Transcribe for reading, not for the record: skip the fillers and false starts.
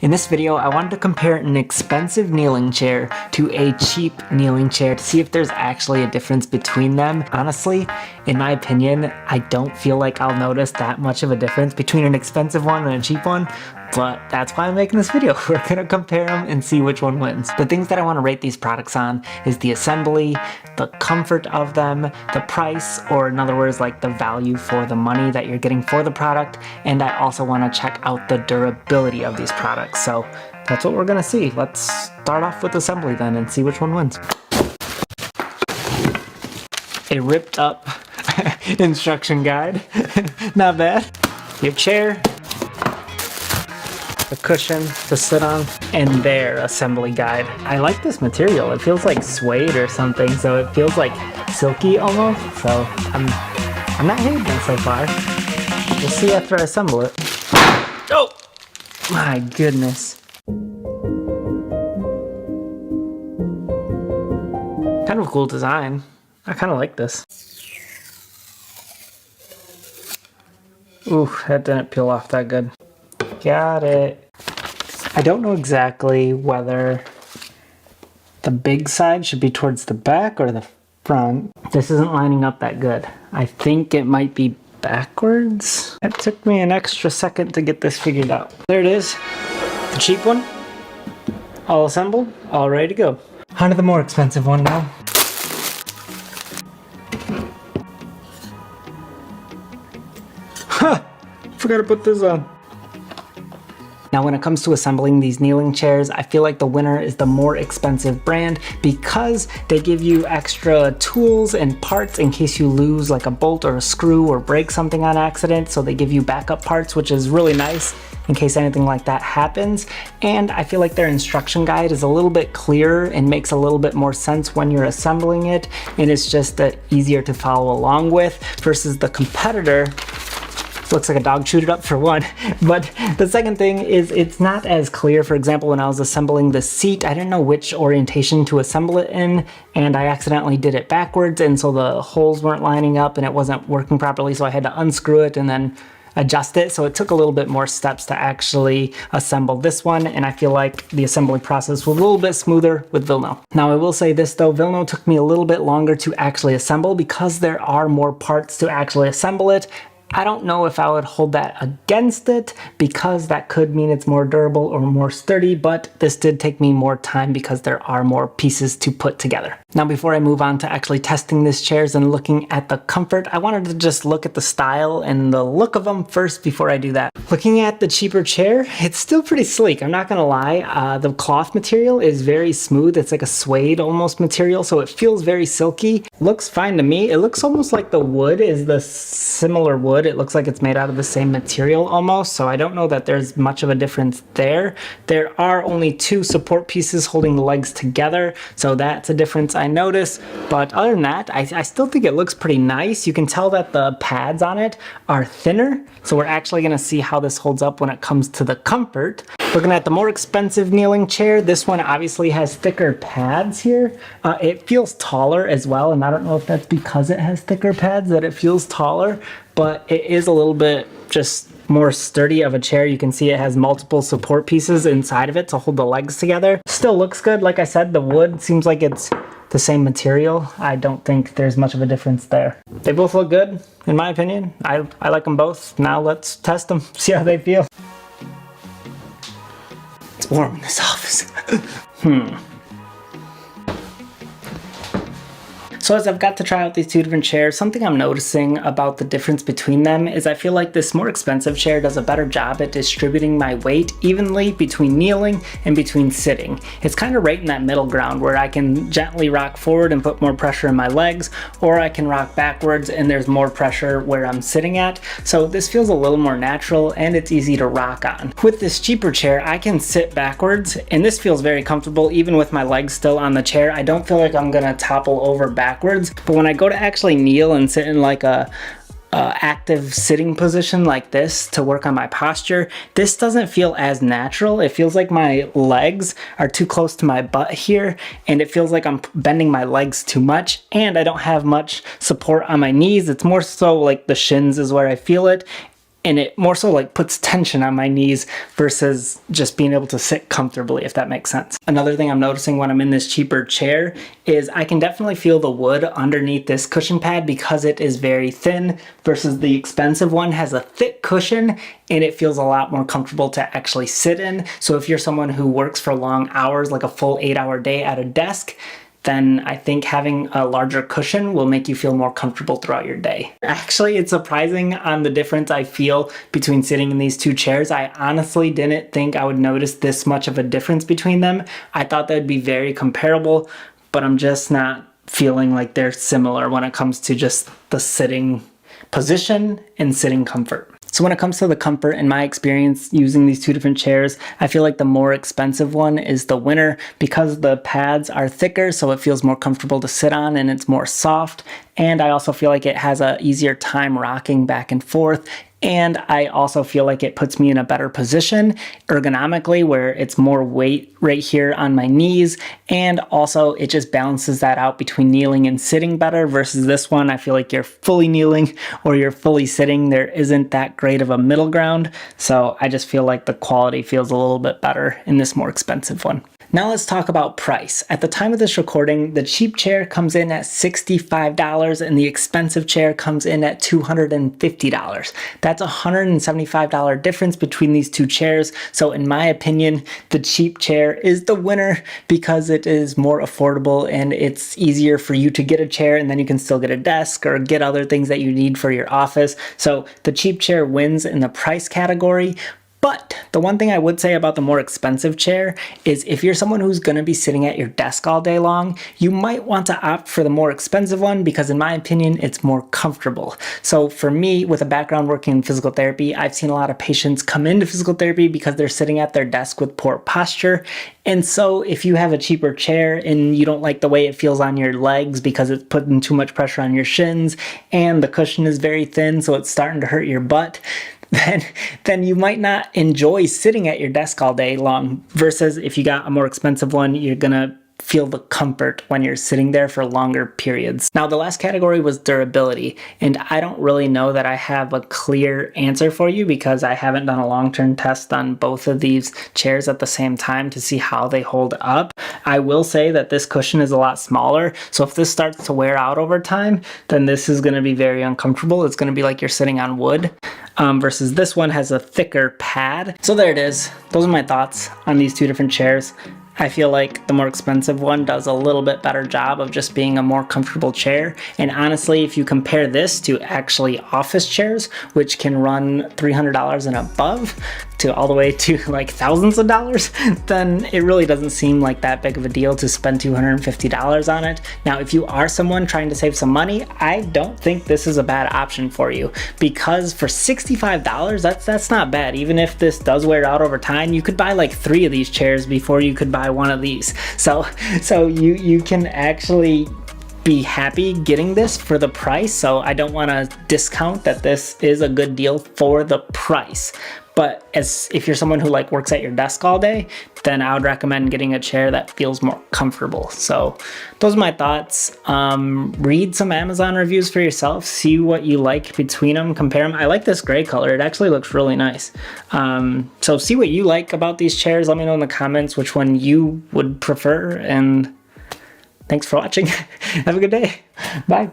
In this video, I wanted to compare an expensive kneeling chair to a cheap kneeling chair to see if there's actually a difference between them. Honestly, in my opinion, I don't feel like I'll notice that much of a difference between an expensive one and a cheap one, but that's why I'm making this video. We're gonna compare them and see which one wins. The things that I want to rate these products on is the assembly, the comfort of them, the price, or in other words, like the value for the money that you're getting for the product, and I also want to check out the durability of these products. So that's what we're gonna see. Let's start off with assembly then and see which one wins. A ripped up instruction guide. Not bad. Your chair, a cushion to sit on, and their assembly guide. I like this material. It feels like suede or something, so it feels like silky almost. So I'm not hating it so far. We'll see after I assemble it. Oh my goodness. Kind of a cool design. I kind of like this. Ooh, that didn't peel off that good. Got it. I don't know exactly whether the big side should be towards the back or the front. This isn't lining up that good. I think it might be backwards. It took me an extra second to get this figured out. There it is. The cheap one. All assembled, all ready to go. On to the more expensive one now. Huh! Forgot to put this on. Now when it comes to assembling these kneeling chairs, I feel like the winner is the more expensive brand because they give you extra tools and parts in case you lose like a bolt or a screw or break something on accident. So they give you backup parts, which is really nice in case anything like that happens. And I feel like their instruction guide is a little bit clearer and makes a little bit more sense when you're assembling it. And it's just easier to follow along with versus the competitor. Looks like a dog chewed it up for one. But the second thing is it's not as clear. For example, when I was assembling the seat, I didn't know which orientation to assemble it in, and I accidentally did it backwards, and so the holes weren't lining up and it wasn't working properly, so I had to unscrew it and then adjust it. So it took a little bit more steps to actually assemble this one, and I feel like the assembly process was a little bit smoother with Vilno. Now I will say this though, Vilno took me a little bit longer to actually assemble because there are more parts to actually assemble it. I don't know if I would hold that against it because that could mean it's more durable or more sturdy, but this did take me more time because there are more pieces to put together. Now before I move on to actually testing these chairs and looking at the comfort, I wanted to just look at the style and the look of them first before I do that. Looking at the cheaper chair, it's still pretty sleek, I'm not gonna lie. The cloth material is very smooth. It's like a suede almost material, so it feels very silky. Looks fine to me. It looks almost like the wood is the similar wood. It looks like it's made out of the same material almost, so I don't know that there's much of a difference there. There are only two support pieces holding the legs together, so that's a difference I notice. But other than that, I still think it looks pretty nice. You can tell that the pads on it are thinner, so we're actually gonna see how this holds up when it comes to the comfort. Looking at the more expensive kneeling chair, this one obviously has thicker pads here. It feels taller as well, and I don't know if that's because it has thicker pads that it feels taller, but it is a little bit just more sturdy of a chair. You can see it has multiple support pieces inside of it to hold the legs together. Still looks good. Like I said, the wood seems like it's the same material. I don't think there's much of a difference there. They both look good, in my opinion. I like them both. Now let's test them, see how they feel. It's warm in this office. So as I've got to try out these two different chairs, something I'm noticing about the difference between them is I feel like this more expensive chair does a better job at distributing my weight evenly between kneeling and between sitting. It's kind of right in that middle ground where I can gently rock forward and put more pressure in my legs, or I can rock backwards and there's more pressure where I'm sitting at. So this feels a little more natural and it's easy to rock on. With this cheaper chair, I can sit backwards and this feels very comfortable even with my legs still on the chair. I don't feel like I'm gonna topple over backwards. But when I go to actually kneel and sit in like a active sitting position like this to work on my posture, this doesn't feel as natural. It feels like my legs are too close to my butt here, and it feels like I'm bending my legs too much, and I don't have much support on my knees. It's more so like the shins is where I feel it, and it more so like puts tension on my knees versus just being able to sit comfortably, if that makes sense. Another thing I'm noticing when I'm in this cheaper chair is I can definitely feel the wood underneath this cushion pad because it is very thin versus the expensive one has a thick cushion and it feels a lot more comfortable to actually sit in. So if you're someone who works for long hours, like a full 8-hour day at a desk, then I think having a larger cushion will make you feel more comfortable throughout your day. Actually, it's surprising on the difference I feel between sitting in these two chairs. I honestly didn't think I would notice this much of a difference between them. I thought they'd be very comparable, but I'm just not feeling like they're similar when it comes to just the sitting position and sitting comfort. So when it comes to the comfort, in my experience using these two different chairs, I feel like the more expensive one is the winner because the pads are thicker, so it feels more comfortable to sit on and it's more soft. And I also feel like it has an easier time rocking back and forth. And I also feel like it puts me in a better position ergonomically where it's more weight right here on my knees. And also it just balances that out between kneeling and sitting better versus this one. I feel like you're fully kneeling or you're fully sitting. There isn't that great of a middle ground. So I just feel like the quality feels a little bit better in this more expensive one. Now let's talk about price. At the time of this recording, the cheap chair comes in at $65 and the expensive chair comes in at $250. That's a $175 difference between these two chairs. So in my opinion, the cheap chair is the winner because it is more affordable and it's easier for you to get a chair and then you can still get a desk or get other things that you need for your office. So the cheap chair wins in the price category. But the one thing I would say about the more expensive chair is if you're someone who's going to be sitting at your desk all day long, you might want to opt for the more expensive one because in my opinion, it's more comfortable. So for me, with a background working in physical therapy, I've seen a lot of patients come into physical therapy because they're sitting at their desk with poor posture. And so if you have a cheaper chair and you don't like the way it feels on your legs because it's putting too much pressure on your shins and the cushion is very thin, so it's starting to hurt your butt, then you might not enjoy sitting at your desk all day long versus if you got a more expensive one, you're gonna feel the comfort when you're sitting there for longer periods. Now, the last category was durability, and I don't really know that I have a clear answer for you because I haven't done a long-term test on both of these chairs at the same time to see how they hold up. I will say that this cushion is a lot smaller, so if this starts to wear out over time, then this is going to be very uncomfortable. It's going to be like you're sitting on wood. Versus this one has a thicker pad. So there it is. Those are my thoughts on these two different chairs. I feel like the more expensive one does a little bit better job of just being a more comfortable chair. And honestly, if you compare this to actually office chairs, which can run $300 and above to all the way to like thousands of dollars, then it really doesn't seem like that big of a deal to spend $250 on it. Now, if you are someone trying to save some money, I don't think this is a bad option for you because for $65, that's not bad. Even if this does wear out over time, you could buy like 3 of these chairs before you could buy one of these. So you can actually be happy getting this for the price. So I don't want to discount that this is a good deal for the price. But if you're someone who like works at your desk all day, then I would recommend getting a chair that feels more comfortable. So those are my thoughts. Read some Amazon reviews for yourself. See what you like between them. Compare them. I like this gray color. It actually looks really nice. So see what you like about these chairs. Let me know in the comments which one you would prefer. And thanks for watching. Have a good day. Bye.